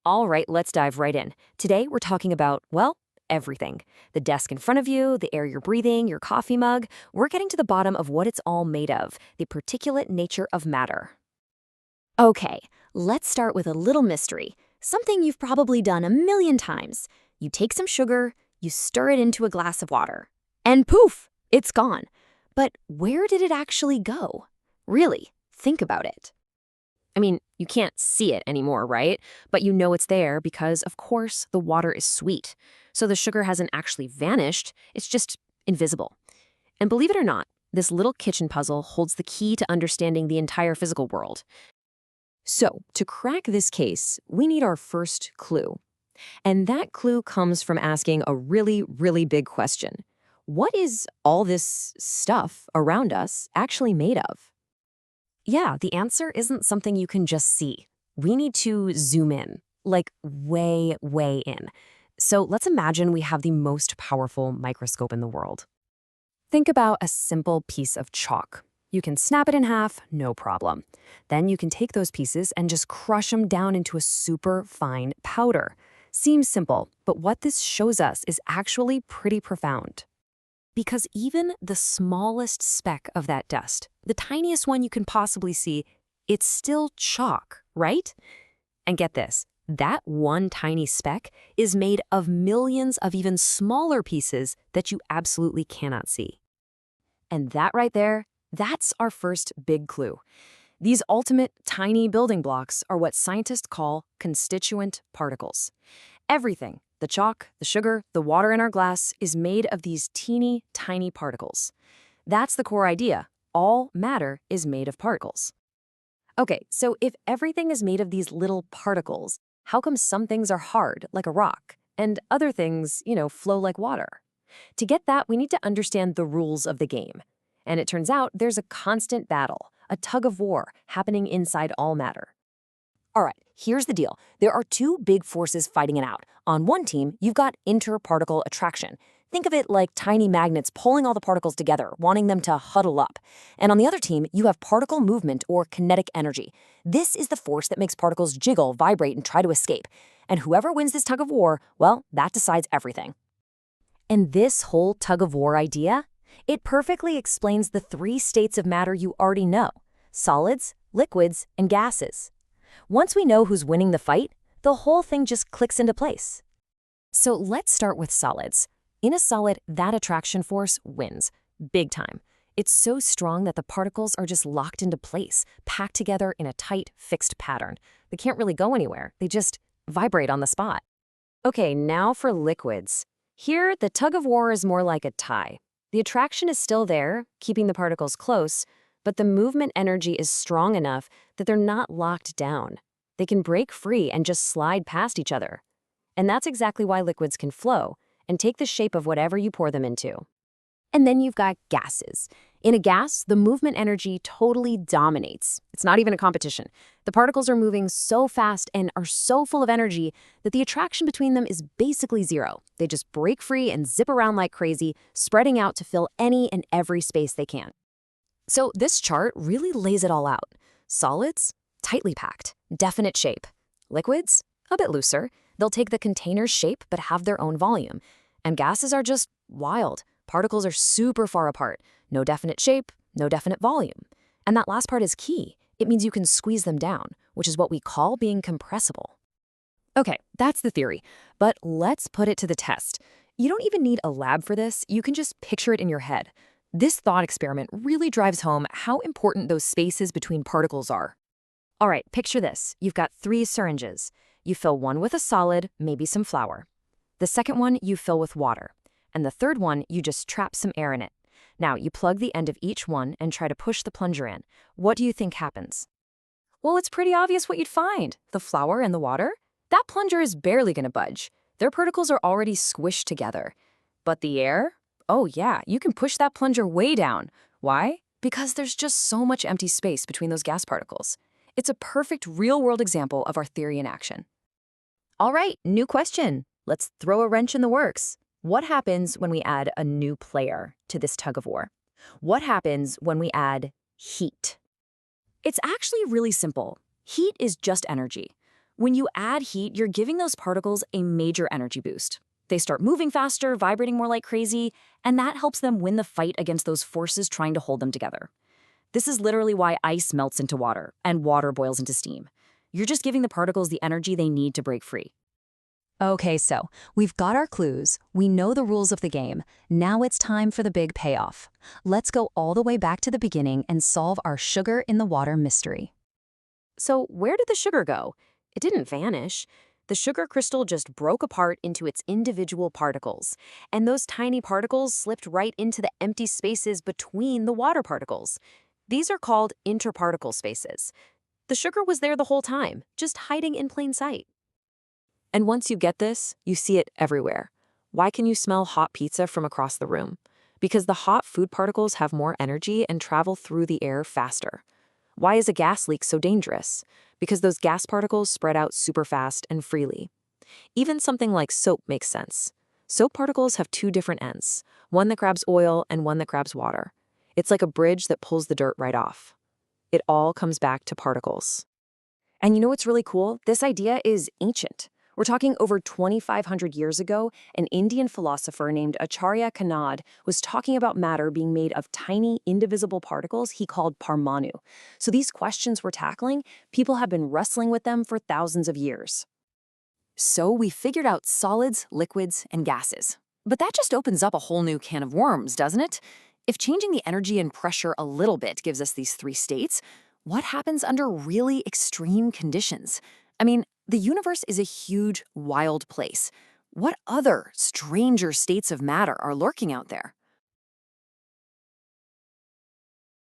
All right, let's dive right in. Today, we're talking about, well, everything. The desk in front of you, the air you're breathing, your coffee mug. We're getting to the bottom of what it's all made of, the particulate nature of matter. Okay, let's start with a little mystery, something you've probably done a million times. You take some sugar, you stir it into a glass of water, and poof, it's gone. But where did it actually go? Really, think about it. I mean, you can't see it anymore, right? But you know it's there because, of course, the water is sweet. So the sugar hasn't actually vanished, it's just invisible. And believe it or not, this little kitchen puzzle holds the key to understanding the entire physical world. So, to crack this case, we need our first clue. And that clue comes from asking a really, really big question. What is all this stuff around us actually made of? Yeah, the answer isn't something you can just see. We need to zoom in, like way, way in. So let's imagine we have the most powerful microscope in the world. Think about a simple piece of chalk. You can snap it in half, no problem. Then you can take those pieces and just crush them down into a super fine powder. Seems simple, but what this shows us is actually pretty profound. Because even the smallest speck of that dust, the tiniest one you can possibly see, it's still chalk, right? And get this, that one tiny speck is made of millions of even smaller pieces that you absolutely cannot see. And that right there, that's our first big clue. These ultimate tiny building blocks are what scientists call constituent particles. Everything, the chalk, the sugar, the water in our glass, is made of these teeny, tiny particles. That's the core idea. All matter is made of particles. Okay, so if everything is made of these little particles, how come some things are hard, like a rock, and other things, flow like water? To get that, we need to understand the rules of the game. And it turns out there's a constant battle, a tug of war, happening inside all matter. All right, here's the deal. There are two big forces fighting it out. On one team, you've got interparticle attraction. Think of it like tiny magnets pulling all the particles together, wanting them to huddle up. And on the other team, you have particle movement or kinetic energy. This is the force that makes particles jiggle, vibrate, and try to escape. And whoever wins this tug of war, well, that decides everything. And this whole tug of war idea, it perfectly explains the three states of matter you already know: solids, liquids, and gases. Once we know who's winning the fight, the whole thing just clicks into place. So let's start with solids. In a solid, that attraction force wins, big time. It's so strong that the particles are just locked into place, packed together in a tight, fixed pattern. They can't really go anywhere. They just vibrate on the spot. Okay, now for liquids. Here, the tug of war is more like a tie. The attraction is still there, keeping the particles close, but the movement energy is strong enough that they're not locked down. They can break free and just slide past each other. And that's exactly why liquids can flow and take the shape of whatever you pour them into. And then you've got gases. In a gas, the movement energy totally dominates. It's not even a competition. The particles are moving so fast and are so full of energy that the attraction between them is basically zero. They just break free and zip around like crazy, spreading out to fill any and every space they can. So this chart really lays it all out. Solids, tightly packed, definite shape. Liquids, a bit looser. They'll take the container's shape but have their own volume. And gases are just wild. Particles are super far apart. No definite shape, no definite volume. And that last part is key. It means you can squeeze them down, which is what we call being compressible. Okay, that's the theory. But let's put it to the test. You don't even need a lab for this. You can just picture it in your head. This thought experiment really drives home how important those spaces between particles are. All right, picture this. You've got 3 syringes. You fill one with a solid, maybe some flour. The second one you fill with water. And the third one, you just trap some air in it. Now, you plug the end of each one and try to push the plunger in. What do you think happens? Well, it's pretty obvious what you'd find. The flour and the water? That plunger is barely going to budge. Their particles are already squished together. But the air? Oh yeah, you can push that plunger way down. Why? Because there's just so much empty space between those gas particles. It's a perfect real-world example of our theory in action. All right, new question. Let's throw a wrench in the works. What happens when we add a new player to this tug of war? What happens when we add heat? It's actually really simple. Heat is just energy. When you add heat, you're giving those particles a major energy boost. They start moving faster, vibrating more like crazy, and that helps them win the fight against those forces trying to hold them together. This is literally why ice melts into water and water boils into steam. You're just giving the particles the energy they need to break free. Okay, so we've got our clues, we know the rules of the game. Now it's time for the big payoff. Let's go all the way back to the beginning and solve our sugar in the water mystery. So where did the sugar go? It didn't vanish. The sugar crystal just broke apart into its individual particles, and those tiny particles slipped right into the empty spaces between the water particles. These are called interparticle spaces. The sugar was there the whole time, just hiding in plain sight. And once you get this, you see it everywhere. Why can you smell hot pizza from across the room? Because the hot food particles have more energy and travel through the air faster. Why is a gas leak so dangerous? Because those gas particles spread out super fast and freely. Even something like soap makes sense. Soap particles have two different ends, one that grabs oil and one that grabs water. It's like a bridge that pulls the dirt right off. It all comes back to particles. And you know what's really cool? This idea is ancient. We're talking over 2,500 years ago, an Indian philosopher named Acharya Kanad was talking about matter being made of tiny, indivisible particles he called parmanu. So these questions we're tackling, people have been wrestling with them for thousands of years. So we figured out solids, liquids, and gases. But that just opens up a whole new can of worms, doesn't it? If changing the energy and pressure a little bit gives us these three states, what happens under really extreme conditions? I mean, the universe is a huge, wild place. What other, stranger states of matter are lurking out there?